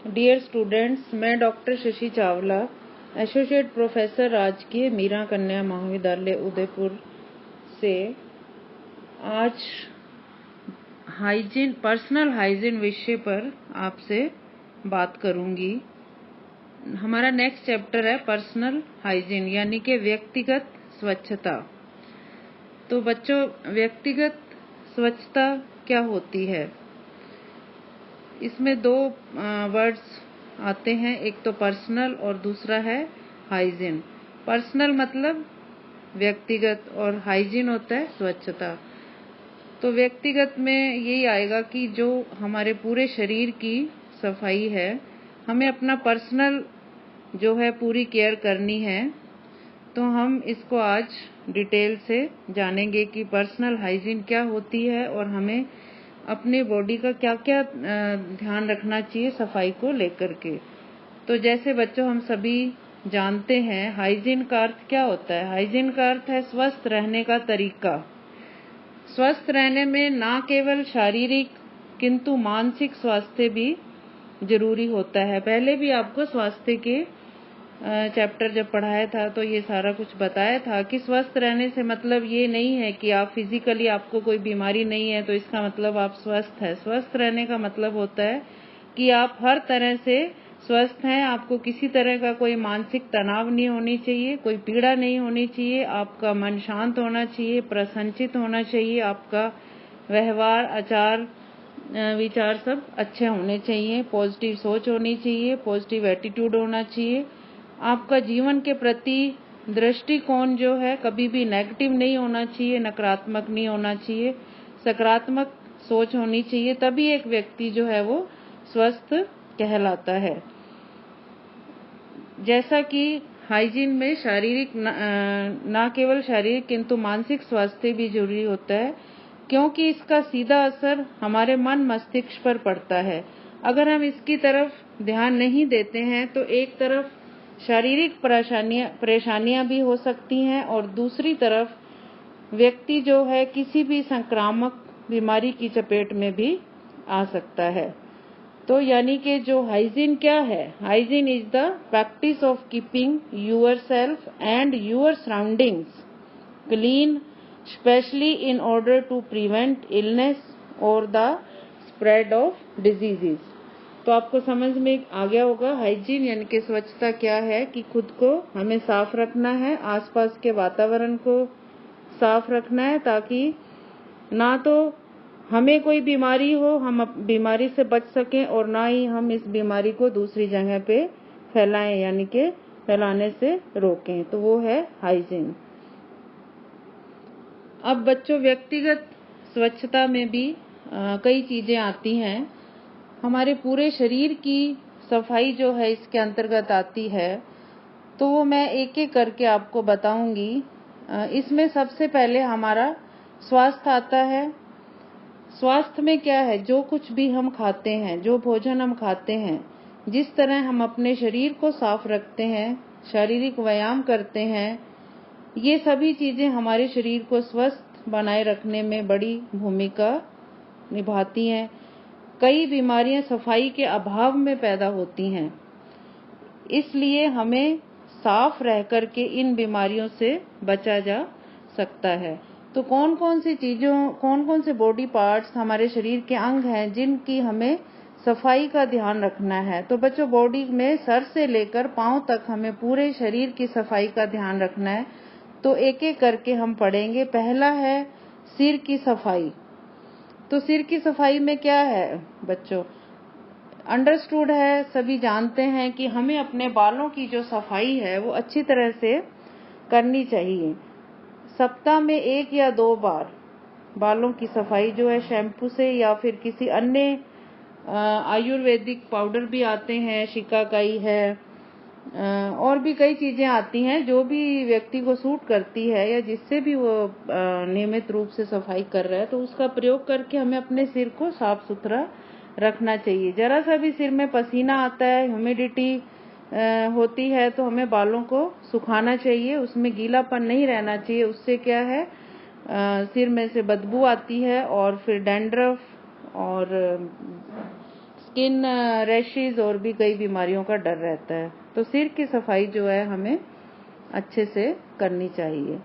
Dear students, मैं doctor Shashi Chawla, associate professor राजकीय मीरा कन्या महाविद्यालय उदयपुर से आज पर्सनल हाइजीन विषय पर आपसे बात करूंगी। हमारा नेक्स्ट चैप्टर है पर्सनल हाइजीन यानी कि व्यक्तिगत स्वच्छता। तो बच्चों, व्यक्तिगत स्वच्छता क्या होती है? इसमें दो वर्ड्स आते हैं, एक तो पर्सनल और दूसरा है हाइजीन। पर्सनल मतलब व्यक्तिगत और हाइजीन होता है स्वच्छता। तो व्यक्तिगत में यही आएगा कि जो हमारे पूरे शरीर की सफाई है, हमें अपना पर्सनल जो है पूरी केयर करनी है। तो हम इसको आज डिटेल से जानेंगे कि पर्सनल हाइजीन क्या होती है और हमें अपने बॉडी का क्या क्या ध्यान रखना चाहिए सफाई को लेकर के। तो जैसे बच्चों हम सभी जानते हैं, हाइजीन का अर्थ क्या होता है? हाइजीन का अर्थ है स्वस्थ रहने का तरीका। स्वस्थ रहने में ना केवल शारीरिक किंतु मानसिक स्वास्थ्य भी जरूरी होता है। पहले भी आपको स्वास्थ्य के चैप्टर जब पढ़ाया था तो ये सारा कुछ बताया था कि स्वस्थ रहने से मतलब ये नहीं है कि आप फिजिकली आपको कोई बीमारी नहीं है तो इसका मतलब आप स्वस्थ है। स्वस्थ रहने का मतलब होता है कि आप हर तरह से स्वस्थ हैं, आपको किसी तरह का कोई मानसिक तनाव नहीं होनी चाहिए, कोई पीड़ा नहीं होनी चाहिए, आपका मन शांत होना चाहिए, प्रसन्नचित होना चाहिए, आपका व्यवहार आचार विचार सब अच्छे होने चाहिए, पॉजिटिव सोच होनी चाहिए, पॉजिटिव एटीट्यूड होना चाहिए। आपका जीवन के प्रति दृष्टिकोण जो है कभी भी नेगेटिव नहीं होना चाहिए, नकारात्मक नहीं होना चाहिए, सकारात्मक सोच होनी चाहिए। तभी एक व्यक्ति जो है वो स्वस्थ कहलाता है। जैसा कि हाइजीन में शारीरिक ना केवल शारीरिक किंतु मानसिक स्वास्थ्य भी जरूरी होता है, क्योंकि इसका सीधा असर हमारे मन मस्तिष्क पर पड़ता है। अगर हम इसकी तरफ ध्यान नहीं देते हैं तो एक तरफ शारीरिक परेशानियां भी हो सकती हैं और दूसरी तरफ व्यक्ति जो है किसी भी संक्रामक बीमारी की चपेट में भी आ सकता है। तो यानी कि जो हाइजीन क्या है? Hygiene is the practice of keeping yourself and your surroundings clean, specially in order to prevent illness और द स्प्रेड ऑफ डिजीजेस। तो आपको समझ में आ गया होगा हाइजीन यानी कि स्वच्छता क्या है, कि खुद को हमें साफ रखना है, आसपास के वातावरण को साफ रखना है ताकि ना तो हमें कोई बीमारी हो, हम बीमारी से बच सकें, और ना ही हम इस बीमारी को दूसरी जगह पे फैलाएं यानी कि फैलाने से रोकें। तो वो है हाइजीन। अब बच्चों, व्यक्तिगत स्वच्छता में भी कई चीजें आती हैं। हमारे पूरे शरीर की सफाई जो है इसके अंतर्गत आती है, तो वो मैं एक एक करके आपको बताऊंगी। इसमें सबसे पहले हमारा स्वास्थ्य आता है। स्वास्थ्य में क्या है? जो कुछ भी हम खाते हैं, जो भोजन हम खाते हैं, जिस तरह हम अपने शरीर को साफ रखते हैं, शारीरिक व्यायाम करते हैं, ये सभी चीजें हमारे शरीर को स्वस्थ बनाए रखने में बड़ी भूमिका निभाती हैं। कई बीमारियां सफाई के अभाव में पैदा होती हैं, इसलिए हमें साफ रह करके इन बीमारियों से बचा जा सकता है। तो कौन कौन से बॉडी पार्ट्स हमारे शरीर के अंग हैं जिनकी हमें सफाई का ध्यान रखना है? तो बच्चों, बॉडी में सर से लेकर पांव तक हमें पूरे शरीर की सफाई का ध्यान रखना है। तो एक एक करके हम पढ़ेंगे। पहला है सिर की सफाई। तो सिर की सफाई में क्या है बच्चों? अंडरस्टूड है, सभी जानते हैं कि हमें अपने बालों की जो सफाई है वो अच्छी तरह से करनी चाहिए। सप्ताह में 1 या 2 बार बालों की सफाई जो है शैम्पू से या फिर किसी अन्य आयुर्वेदिक पाउडर भी आते हैं, शिकाकाई है, और भी कई चीजें आती हैं जो भी व्यक्ति को सूट करती है या जिससे भी वो नियमित रूप से सफाई कर रहा है, तो उसका प्रयोग करके हमें अपने सिर को साफ सुथरा रखना चाहिए। जरा सा भी सिर में पसीना आता है, ह्यूमिडिटी होती है, तो हमें बालों को सुखाना चाहिए, उसमें गीलापन नहीं रहना चाहिए। उससे क्या है, सिर में से बदबू आती है और फिर डैंड्रफ और स्किन रैशेज और भी कई बीमारियों का डर रहता है। तो सिर की सफाई जो है हमें अच्छे से करनी चाहिए।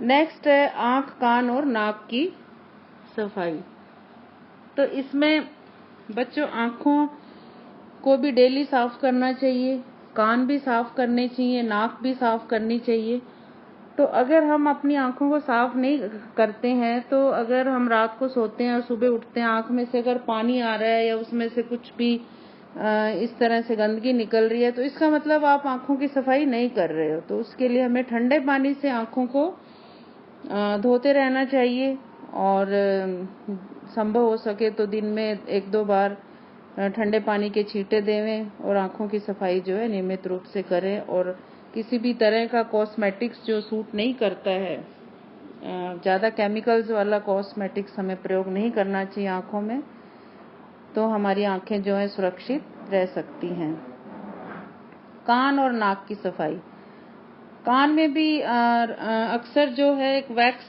नेक्स्ट है आंख, कान और नाक की सफाई। तो इसमें बच्चों आंखों को भी डेली साफ करना चाहिए, कान भी साफ करने चाहिए, नाक भी साफ करनी चाहिए। तो अगर हम अपनी आंखों को साफ नहीं करते हैं, तो अगर हम रात को सोते हैं और सुबह उठते हैं, आंख में से अगर पानी आ रहा है या उसमें से कुछ भी इस तरह से गंदगी निकल रही है, तो इसका मतलब आप आंखों की सफाई नहीं कर रहे हो। तो उसके लिए हमें ठंडे पानी से आंखों को धोते रहना चाहिए और संभव हो सके तो दिन में 1-2 बार ठंडे पानी के छींटे देवें और आंखों की सफाई जो है नियमित रूप से करें। और किसी भी तरह का कॉस्मेटिक्स जो सूट नहीं करता है, ज़्यादा केमिकल्स वाला कॉस्मेटिक्स हमें प्रयोग नहीं करना चाहिए आंखों में, तो हमारी आंखें जो है सुरक्षित रह सकती हैं। कान और नाक की सफाई। कान में भी अक्सर जो है एक वैक्स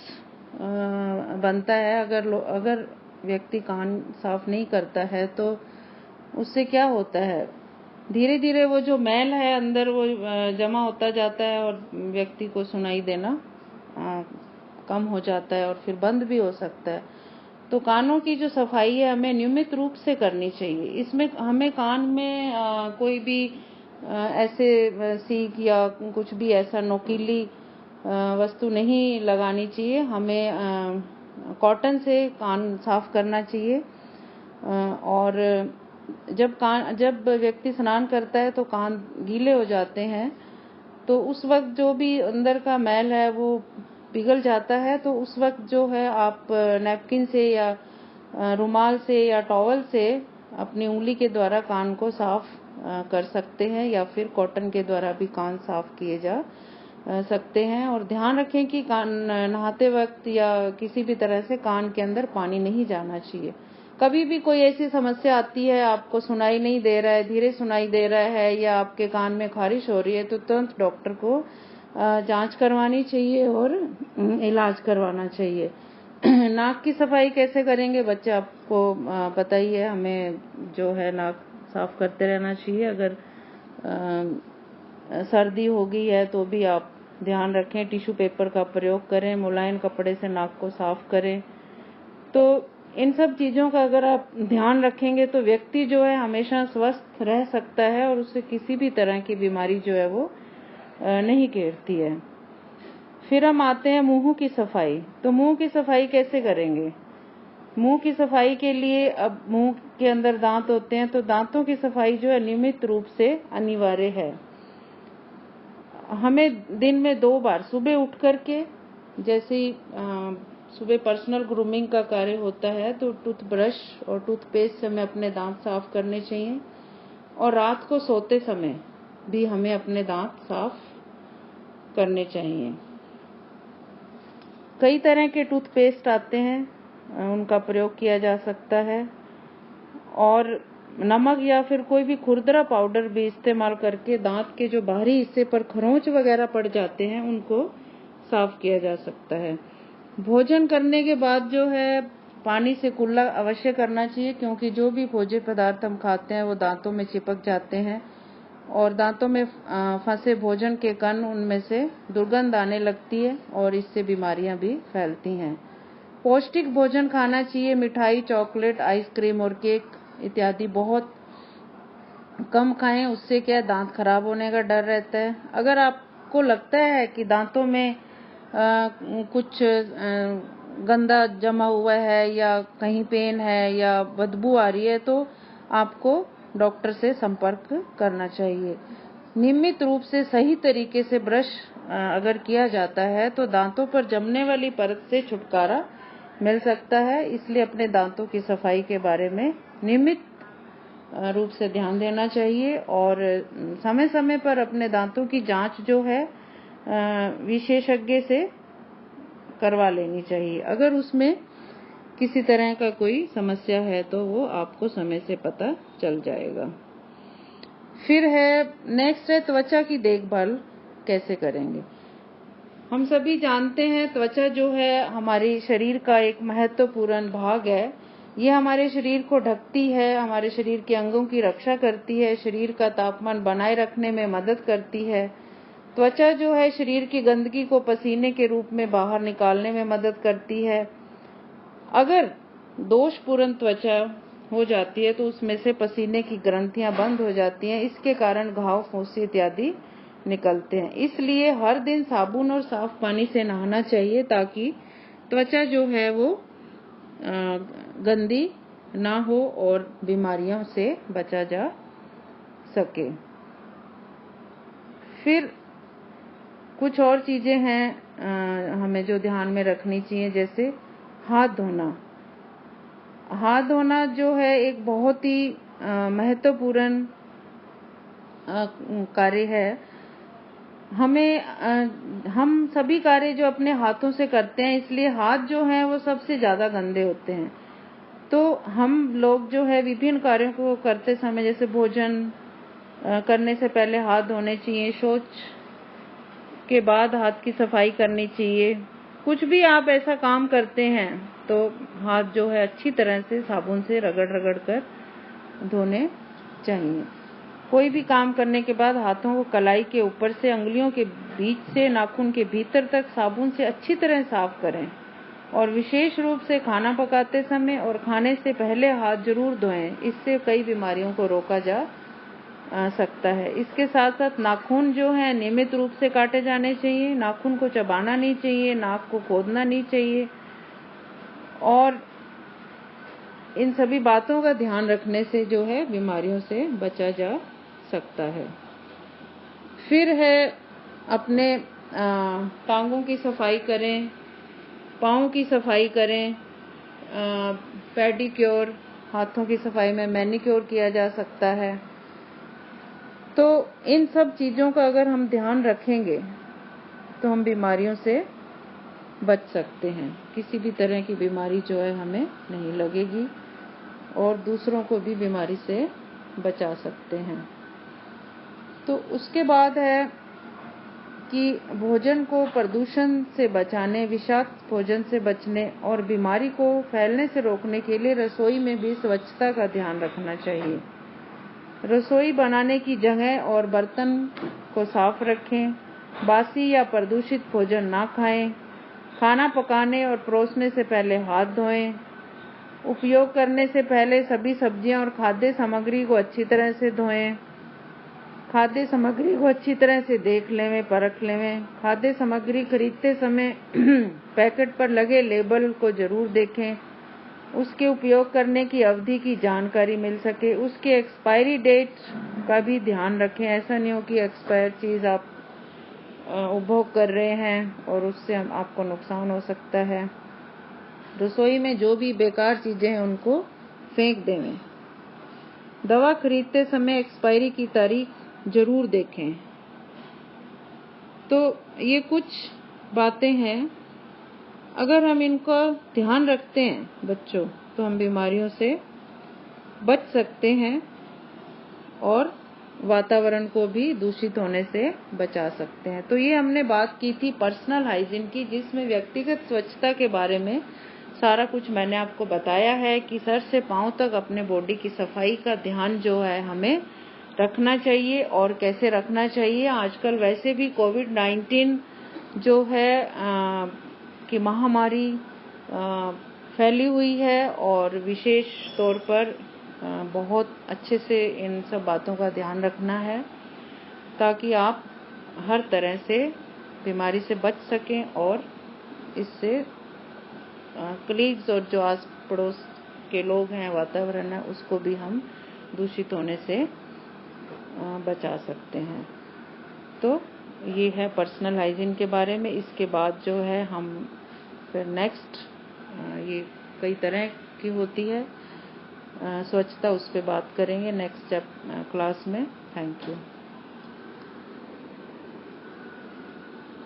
बनता है। अगर व्यक्ति कान साफ नहीं करता है तो उससे क्या होता है, धीरे धीरे वो जो मैल है अंदर वो जमा होता जाता है और व्यक्ति को सुनाई देना कम हो जाता है और फिर बंद भी हो सकता है। तो कानों की जो सफाई है हमें नियमित रूप से करनी चाहिए। इसमें हमें कान में कोई भी ऐसे सीख या कुछ भी ऐसा नोकीली वस्तु नहीं लगानी चाहिए। हमें कॉटन से कान साफ करना चाहिए। और जब व्यक्ति स्नान करता है तो कान गीले हो जाते हैं, तो उस वक्त जो भी अंदर का मैल है वो पिघल जाता है। तो उस वक्त जो है आप नैपकिन से या रुमाल से या टॉवल से अपनी उंगली के द्वारा कान को साफ कर सकते हैं, या फिर कॉटन के द्वारा भी कान साफ किए जा सकते हैं। और ध्यान रखें कि कान नहाते वक्त या किसी भी तरह से कान के अंदर पानी नहीं जाना चाहिए। कभी भी कोई ऐसी समस्या आती है, आपको सुनाई नहीं दे रहा है, धीरे सुनाई दे रहा है, या आपके कान में खारिश हो रही है, तो तुरंत डॉक्टर को जांच करवानी चाहिए और इलाज करवाना चाहिए। नाक की सफाई कैसे करेंगे बच्चे, आपको पता ही है, हमें जो है नाक साफ करते रहना चाहिए। अगर सर्दी हो गई है तो भी आप ध्यान रखें, टिश्यू पेपर का प्रयोग करें, मुलायम कपड़े से नाक को साफ करें। तो इन सब चीजों का अगर आप ध्यान रखेंगे तो व्यक्ति जो है हमेशा स्वस्थ रह सकता है और उससे किसी भी तरह की बीमारी जो है वो नहीं घेरती है। फिर हम आते हैं मुंह की सफाई। तो मुंह की सफाई कैसे करेंगे? मुंह की सफाई के लिए, अब मुंह के अंदर दांत होते हैं, तो दांतों की सफाई जो है नियमित रूप से अनिवार्य है। हमें दिन में 2 बार सुबह उठ करके, जैसे सुबह पर्सनल ग्रूमिंग का कार्य होता है, तो टूथब्रश और टूथपेस्ट से हमें अपने दांत साफ करने चाहिए। और रात को सोते समय भी हमें अपने दांत साफ करने चाहिए। कई तरह के टूथपेस्ट आते हैं, उनका प्रयोग किया जा सकता है। और नमक या फिर कोई भी खुरदरा पाउडर भी इस्तेमाल करके दांत के जो बाहरी हिस्से पर खरोंच वगैरह पड़ जाते हैं उनको साफ किया जा सकता है। भोजन करने के बाद जो है पानी से कुल्ला अवश्य करना चाहिए, क्योंकि जो भी भोज्य पदार्थ हम खाते हैं वो दांतों में चिपक जाते हैं और दांतों में फंसे भोजन के कण, उनमें से दुर्गंध आने लगती है और इससे बीमारियां भी फैलती हैं। पौष्टिक भोजन खाना चाहिए। मिठाई, चॉकलेट, आइसक्रीम और केक इत्यादि बहुत कम खाएं, उससे क्या दांत खराब होने का डर रहता है। अगर आपको लगता है कि दांतों में कुछ गंदा जमा हुआ है या कहीं पेन है या बदबू आ रही है, तो आपको डॉक्टर से संपर्क करना चाहिए। नियमित रूप से सही तरीके से ब्रश अगर किया जाता है तो दांतों पर जमने वाली परत से छुटकारा मिल सकता है। इसलिए अपने दांतों की सफाई के बारे में नियमित रूप से ध्यान देना चाहिए और समय समय पर अपने दांतों की जांच जो है विशेषज्ञ से करवा लेनी चाहिए। अगर उसमें किसी तरह का कोई समस्या है तो वो आपको समय से पता चल जाएगा। फिर है नेक्स्ट है त्वचा की देखभाल कैसे करेंगे। हम सभी जानते हैं त्वचा जो है हमारे शरीर का एक महत्वपूर्ण भाग है। ये हमारे शरीर को ढकती है, हमारे शरीर के अंगों की रक्षा करती है, शरीर का तापमान बनाए रखने में मदद करती है। त्वचा जो है शरीर की गंदगी को पसीने के रूप में बाहर निकालने में मदद करती है। अगर दोषपूर्ण त्वचा हो जाती है तो उसमें से पसीने की ग्रंथियां बंद हो जाती हैं, इसके कारण घाव, फुंसी इत्यादि निकलते हैं। इसलिए हर दिन साबुन और साफ पानी से नहाना चाहिए ताकि त्वचा जो है वो गंदी ना हो और बीमारियों से बचा जा सके। फिर कुछ और चीजें हैं हमें जो ध्यान में रखनी चाहिए, जैसे हाथ धोना। हाथ धोना जो है एक बहुत ही महत्वपूर्ण कार्य है। हम सभी कार्य जो अपने हाथों से करते हैं, इसलिए हाथ जो हैं वो सबसे ज्यादा गंदे होते हैं। तो हम लोग जो है विभिन्न कार्यों को करते समय, जैसे भोजन करने से पहले हाथ धोने चाहिए, शौच के बाद हाथ की सफाई करनी चाहिए। कुछ भी आप ऐसा काम करते हैं तो हाथ जो है अच्छी तरह से साबुन से रगड़ रगड़ कर धोने चाहिए। कोई भी काम करने के बाद हाथों को कलाई के ऊपर से अंगुलियों के बीच से नाखून के भीतर तक साबुन से अच्छी तरह साफ करें और विशेष रूप से खाना पकाते समय और खाने से पहले हाथ जरूर धोएं। इससे कई बीमारियों को रोका जा सकता है। इसके साथ साथ नाखून जो है नियमित रूप से काटे जाने चाहिए। नाखून को चबाना नहीं चाहिए, नाक को खोदना नहीं चाहिए और इन सभी बातों का ध्यान रखने से जो है बीमारियों से बचा जा सकता है। फिर है अपने टांगों की सफाई करें, पाँव की सफाई करें, पेडिक्योर, हाथों की सफाई में मैनिक्योर किया जा सकता है। तो इन सब चीजों का अगर हम ध्यान रखेंगे तो हम बीमारियों से बच सकते हैं। किसी भी तरह की बीमारी जो है हमें नहीं लगेगी और दूसरों को भी बीमारी से बचा सकते हैं। तो उसके बाद है कि भोजन को प्रदूषण से बचाने, विषाक्त भोजन से बचने और बीमारी को फैलने से रोकने के लिए रसोई में भी स्वच्छता का ध्यान रखना चाहिए। रसोई बनाने की जगह और बर्तन को साफ रखें। बासी या प्रदूषित भोजन ना खाएं। खाना पकाने और परोसने से पहले हाथ धोएं। उपयोग करने से पहले सभी सब्जियां और खाद्य सामग्री को अच्छी तरह से धोएं। खाद्य सामग्री को अच्छी तरह से देख लें, परख लें। खाद्य सामग्री खरीदते समय पैकेट पर लगे लेबल को जरूर देखें। उसके उपयोग करने की अवधि की जानकारी मिल सके। उसके एक्सपायरी डेट का भी ध्यान रखें। ऐसा नहीं हो कि एक्सपायर चीज आप उपभोग कर रहे हैं और उससे आपको नुकसान हो सकता है। रसोई में जो भी बेकार चीजें हैं उनको फेंक दें। दवा खरीदते समय एक्सपायरी की तारीख जरूर देखें। तो ये कुछ बातें हैं, अगर हम इनका ध्यान रखते हैं बच्चों तो हम बीमारियों से बच सकते हैं और वातावरण को भी दूषित होने से बचा सकते हैं। तो ये हमने बात की थी पर्सनल हाइजीन की, जिसमें व्यक्तिगत स्वच्छता के बारे में सारा कुछ मैंने आपको बताया है कि सर से पांव तक अपने बॉडी की सफाई का ध्यान जो है हमें रखना चाहिए और कैसे रखना चाहिए। आजकल वैसे भी कोविड-19 जो है कि महामारी फैली हुई है और विशेष तौर पर बहुत अच्छे से इन सब बातों का ध्यान रखना है ताकि आप हर तरह से बीमारी से बच सकें और इससे कलीग्स और जो आस पड़ोस के लोग हैं, वातावरण है, उसको भी हम दूषित होने से बचा सकते हैं। तो ये है पर्सनल हाइजीन के बारे में। इसके बाद जो है हम फिर नेक्स्ट ये कई तरह की होती है स्वच्छता, उस पर बात करेंगे नेक्स्ट क्लास में। Thank you.